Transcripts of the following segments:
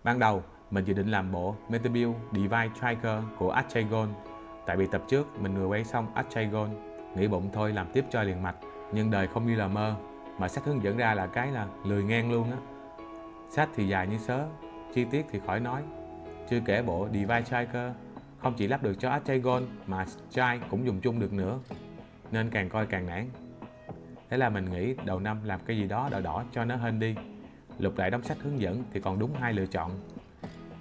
Ban đầu mình dự định làm bộ Metal Build Divine Striker của Achegon, tại vì tập trước mình vừa quay xong Achegon, nghĩ bụng thôi làm tiếp cho liền mạch, nhưng đời không như là mơ, mà sách hướng dẫn ra là cái là lười ngang luôn á. Sách thì dài như sớ, chi tiết thì khỏi nói, chưa kể bộ Divine Striker không chỉ lắp được cho Achegon mà Strike cũng dùng chung được nữa, nên càng coi càng nản. Thế là mình nghĩ đầu năm làm cái gì đó đỏ đỏ cho nó hên đi. Lục lại đống sách hướng dẫn thì còn đúng 2 lựa chọn.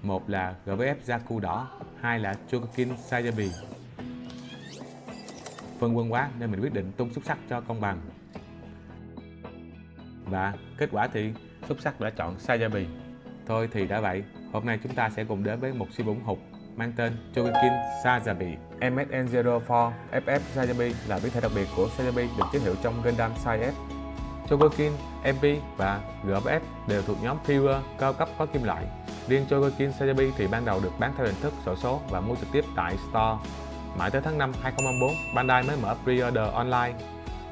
Một là GVF Zaku đỏ, hai là Chogokin Sazabi. Phân vân quá nên mình quyết định tung xúc sắc cho công bằng. Và kết quả thì xúc sắc đã chọn Sazabi. Thôi thì đã vậy, hôm nay chúng ta sẽ cùng đến với một siêu bổng hụt mang tên Chogokin Sazabi. MSN04 FF Sazabi là biến thể đặc biệt của Sazabi được giới thiệu trong Gundam Sai F. Chogokin, MP và GFF đều thuộc nhóm Fury cao cấp có kim loại. Riêng Chogokin Sazabi thì ban đầu được bán theo hình thức xổ số và mua trực tiếp tại store. Mãi tới tháng 5 2024, Bandai mới mở pre-order online.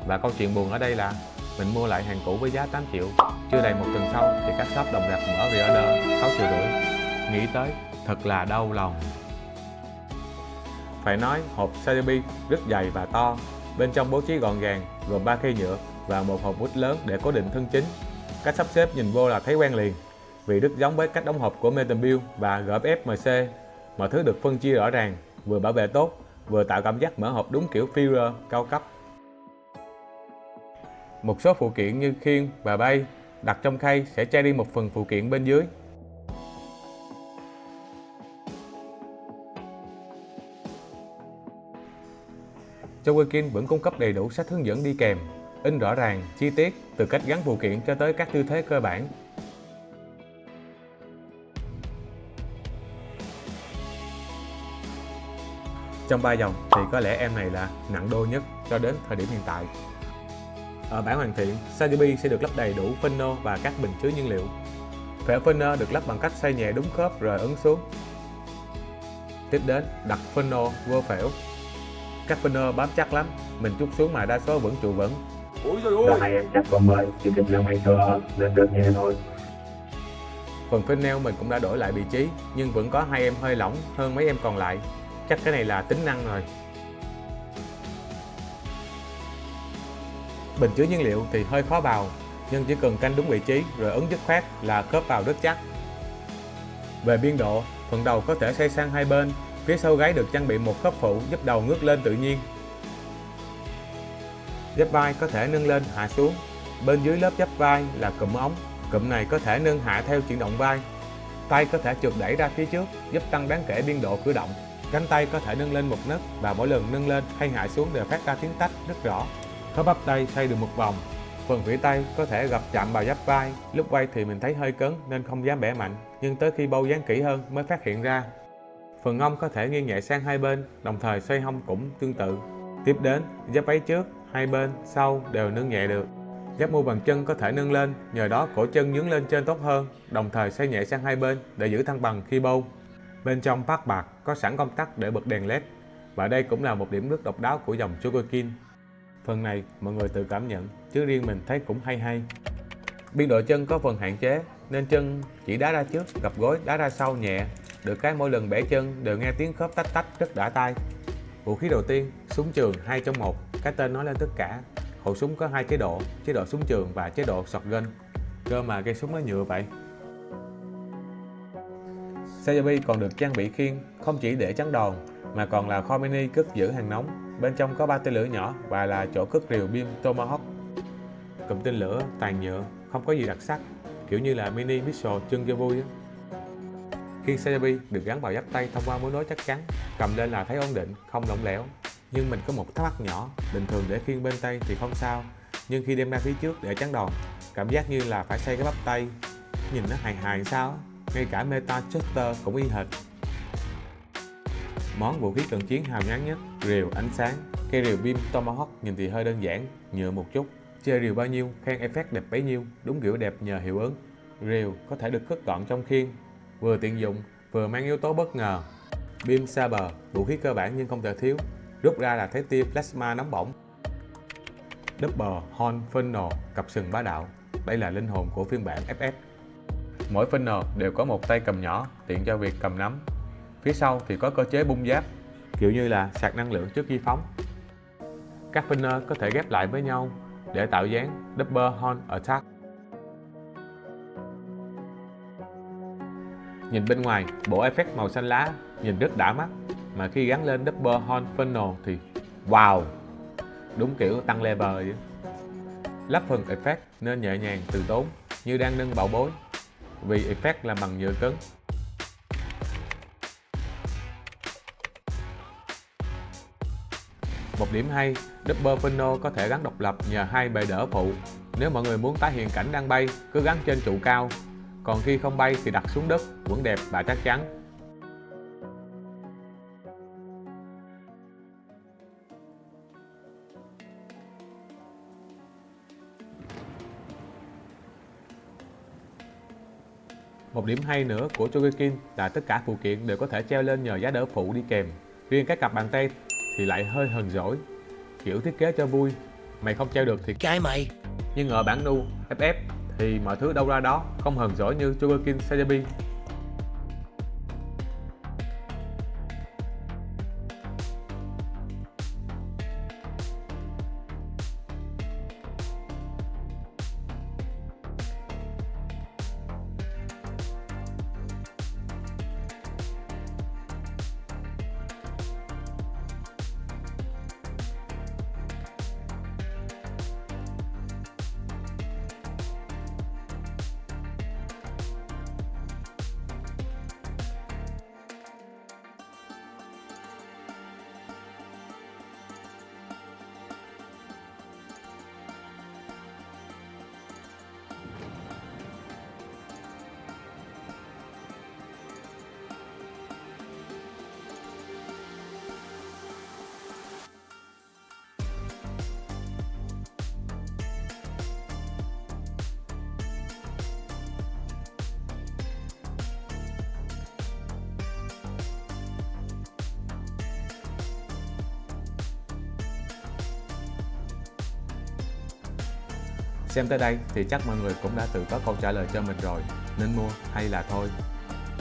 Và câu chuyện buồn ở đây là mình mua lại hàng cũ với giá 8 triệu. Chưa đầy một tuần sau thì các shop đồng loạt mở pre-order 6,5 triệu. Nghĩ tới thật là đau lòng. Phải nói hộp Sazabi rất dày và to, bên trong bố trí gọn gàng, gồm 3 khay nhựa và một hộp bút lớn để cố định thân chính. Cách sắp xếp nhìn vô là thấy quen liền, vì rất giống với cách đóng hộp của Metal Build và GFF MC. Mọi thứ được phân chia rõ ràng, vừa bảo vệ tốt, vừa tạo cảm giác mở hộp đúng kiểu Führer cao cấp. Một số phụ kiện như khiên và bay đặt trong khay sẽ che đi một phần phụ kiện bên dưới. Chogokin vẫn cung cấp đầy đủ sách hướng dẫn đi kèm, in rõ ràng, chi tiết từ cách gắn phụ kiện cho tới các tư thế cơ bản. Trong 3 dòng thì có lẽ em này là nặng đô nhất cho đến thời điểm hiện tại. Ở bản hoàn thiện, Sazabi sẽ được lắp đầy đủ funnel và các bình chứa nhiên liệu. Phễu funnel được lắp bằng cách xoay nhẹ đúng khớp rồi ấn xuống. Tiếp đến đặt funnel vô phễu. Các funnel bám chắc lắm, mình chút xuống mà đa số vẫn trụ vững. Là hai em chắc còn mời, chỉ cần là mày thở nên được nhẹ thôi. Phần funnel mình cũng đã đổi lại vị trí, nhưng vẫn có hai em hơi lỏng hơn mấy em còn lại. Chắc cái này là tính năng rồi. Bình chứa nhiên liệu thì hơi khó vào, nhưng chỉ cần canh đúng vị trí rồi ấn dứt khoát là khớp vào rất chắc. Về biên độ, phần đầu có thể xoay sang hai bên, phía sau gáy được trang bị một khớp phụ giúp đầu ngước lên tự nhiên. Giáp vai có thể nâng lên hạ xuống, bên dưới lớp giáp vai là cụm ống, cụm này có thể nâng hạ theo chuyển động vai. Tay có thể trượt đẩy ra phía trước giúp tăng đáng kể biên độ cử động. Cánh tay có thể nâng lên một nấc và mỗi lần nâng lên hay hạ xuống đều phát ra tiếng tách rất rõ. Khớp bắp tay xoay được một vòng. Phần vĩ tay có thể gặp chạm vào giáp vai, lúc quay thì mình thấy hơi cứng nên không dám bẻ mạnh, nhưng tới khi bâu dán kỹ hơn mới phát hiện ra. Phần hông có thể nghiêng nhẹ sang hai bên, đồng thời xoay hông cũng tương tự. Tiếp đến, giáp váy trước, hai bên, sau đều nâng nhẹ được. Giáp mu bàn chân có thể nâng lên, nhờ đó cổ chân nhướng lên trên tốt hơn, đồng thời xoay nhẹ sang hai bên để giữ thăng bằng khi bâu. Bên trong part bạc có sẵn công tắc để bật đèn LED, và đây cũng là một điểm rất độc đáo của dòng Chogokin. Phần này mọi người tự cảm nhận, chứ riêng mình thấy cũng hay hay. Biên độ chân có phần hạn chế, nên chân chỉ đá ra trước, gập gối đá ra sau nhẹ, được cái mỗi lần bẻ chân đều nghe tiếng khớp tách tách rất đã tai. Vũ khí đầu tiên, súng trường 2 trong 1, cái tên nói lên tất cả. Khẩu súng có 2 chế độ súng trường và chế độ shotgun. Cơ mà cây súng nó nhựa vậy. Sazabi còn được trang bị khiên, không chỉ để chắn đòn mà còn là kho mini cất giữ hàng nóng. Bên trong có 3 tên lửa nhỏ và là chỗ cất rìu beam Tomahawk. Cụm tên lửa toàn nhựa, không có gì đặc sắc, kiểu như là mini pistol chân cho vui á. Khiên Sazabi được gắn vào giáp tay thông qua mối nối chắc chắn, cầm lên là thấy ổn định, không lỏng lẻo. Nhưng mình có một thắc mắc nhỏ, bình thường để khiên bên tay thì không sao, nhưng khi đem ra phía trước để chắn đòn, cảm giác như là phải xoay cái bắp tay, nhìn nó hài hài sao, ngay cả Meta Chester cũng y hệt. Món vũ khí cận chiến hào nhoáng nhất, rìu ánh sáng. Cây rìu beam Tomahawk nhìn thì hơi đơn giản, nhựa một chút. Chơi rìu bao nhiêu, khen effect đẹp bấy nhiêu, đúng kiểu đẹp nhờ hiệu ứng. Rìu có thể được cất gọn trong khiên, vừa tiện dụng, vừa mang yếu tố bất ngờ. Beam Saber, vũ khí cơ bản nhưng không thể thiếu. Rút ra là thấy tia plasma nóng bỏng. Double Horn Funnel, cặp sừng bá đạo. Đây là linh hồn của phiên bản FF. Mỗi funnel đều có một tay cầm nhỏ tiện cho việc cầm nắm. Phía sau thì có cơ chế bung giáp, kiểu như là sạc năng lượng trước khi phóng. Các funnel có thể ghép lại với nhau để tạo dáng Double Horn Attack. Nhìn bên ngoài, bộ effect màu xanh lá nhìn rất đã mắt, mà khi gắn lên Double Horn Funnel thì wow, đúng kiểu tăng level vậy. Lắp phần effect nên nhẹ nhàng từ tốn như đang nâng bảo bối, vì effect làm bằng nhựa cứng. Một điểm hay, Double Funnel có thể gắn độc lập nhờ hai bệ đỡ phụ. Nếu mọi người muốn tái hiện cảnh đang bay, cứ gắn trên trụ cao, còn khi không bay thì đặt xuống đất, vẫn đẹp và chắc chắn. Một điểm hay nữa của Chogokin là tất cả phụ kiện đều có thể treo lên nhờ giá đỡ phụ đi kèm. Riêng cái cặp bàn tay thì lại hơi hờn dỗi, kiểu thiết kế cho vui, mày không treo được thì Cái mày. nhưng ở bản Nu FF thì mọi thứ đâu ra đó, không hờn dỗi như Chogokin Sazabi. Xem tới đây thì chắc mọi người cũng đã tự có câu trả lời cho mình rồi, nên mua hay là thôi.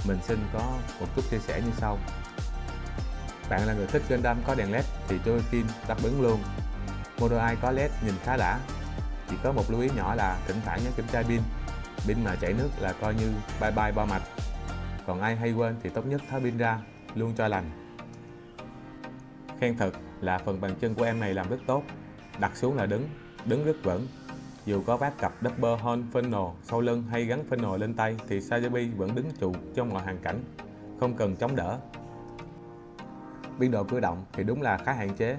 Mình xin có một chút chia sẻ như sau. Bạn là người thích Gundam có đèn led thì Chogokin đáp ứng luôn. Model I có led nhìn khá đã, chỉ có một lưu ý nhỏ là thỉnh thoảng nhớ kiểm tra pin. Pin mà chảy nước là coi như bye bye bo mạch. Còn ai hay quên thì tốt nhất tháo pin ra, luôn cho lành. Khen thật là phần bàn chân của em này làm rất tốt, đặt xuống là đứng rất vững. Dù có vác cặp Double Horn Funnel sau lưng hay gắn Funnel lên tay thì Sazabi vẫn đứng trụ trong mọi hoàn cảnh, không cần chống đỡ. Biên độ cử động thì đúng là khá hạn chế,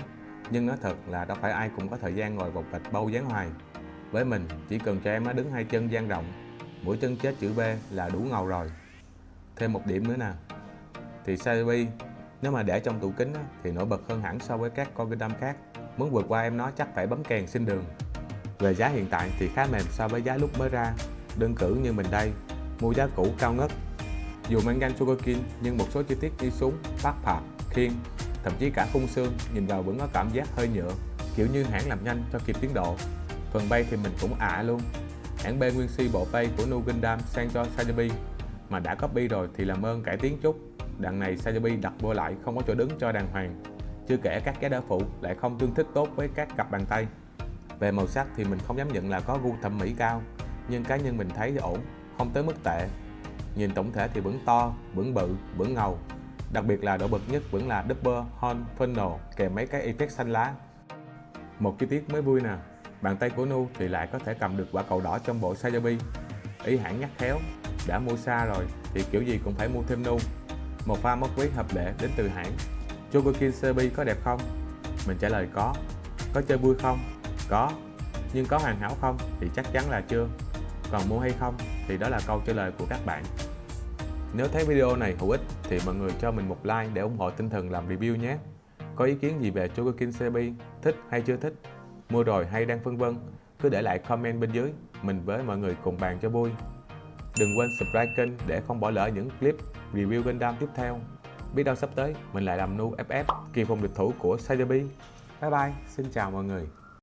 nhưng nói thật là đâu phải ai cũng có thời gian ngồi một vạch bâu dán hoài. Với mình, chỉ cần cho em nó đứng hai chân dang rộng, mũi chân chết chữ V là đủ ngầu rồi. Thêm một điểm nữa nè, thì Sazabi nếu mà để trong tủ kính thì nổi bật hơn hẳn so với các con Gundam khác. Muốn vượt qua em nó chắc phải bấm kèn xin đường. Về giá hiện tại thì khá mềm so với giá lúc mới ra. Đơn cử như mình đây, mua giá cũ cao ngất. Dù mang gan Chogokin nhưng một số chi tiết như súng, phát phạt, khiên, thậm chí cả khung xương nhìn vào vẫn có cảm giác hơi nhựa, kiểu như hãng làm nhanh cho kịp tiến độ. Phần bay thì mình cũng luôn. Hãng bay nguyên si bộ bay của Nu Gundam sang cho Sazabi, mà đã copy rồi thì làm ơn cải tiến chút. Đằng này Sazabi đặt vô lại không có chỗ đứng cho đàng hoàng. Chưa kể các giá đỡ phụ lại không tương thích tốt với các cặp bàn tay. Về màu sắc thì mình không dám nhận là có gu thẩm mỹ cao, nhưng cá nhân mình thấy thì ổn, không tới mức tệ. Nhìn tổng thể thì vẫn to, vẫn bự, vẫn ngầu. Đặc biệt là nổi bật nhất vẫn là Double Horn Funnel kèm mấy cái effect xanh lá. Một chi tiết mới vui nè, bàn tay của Nu thì lại có thể cầm được quả cầu đỏ trong bộ Sazabi. Ý hãng nhắc khéo, đã mua xa rồi thì kiểu gì cũng phải mua thêm Nu. Một pha móc quý hợp lệ đến từ hãng. Chogokin Sazabi có đẹp không? Mình trả lời có. Có chơi vui không? Có. Nhưng có hoàn hảo không thì chắc chắn là chưa. Còn mua hay không thì đó là câu trả lời của các bạn. Nếu thấy video này hữu ích thì mọi người cho mình một like để ủng hộ tinh thần làm review nhé. Có ý kiến gì về Chogokin Sazabi, thích hay chưa thích, mua rồi hay đang phân vân, cứ để lại comment bên dưới, mình với mọi người cùng bàn cho vui. Đừng quên subscribe kênh để không bỏ lỡ những clip review Gundam tiếp theo. Biết đâu sắp tới mình lại làm Nu FF kỳ phùng địch thủ của Sazabi. Bye bye, xin chào mọi người.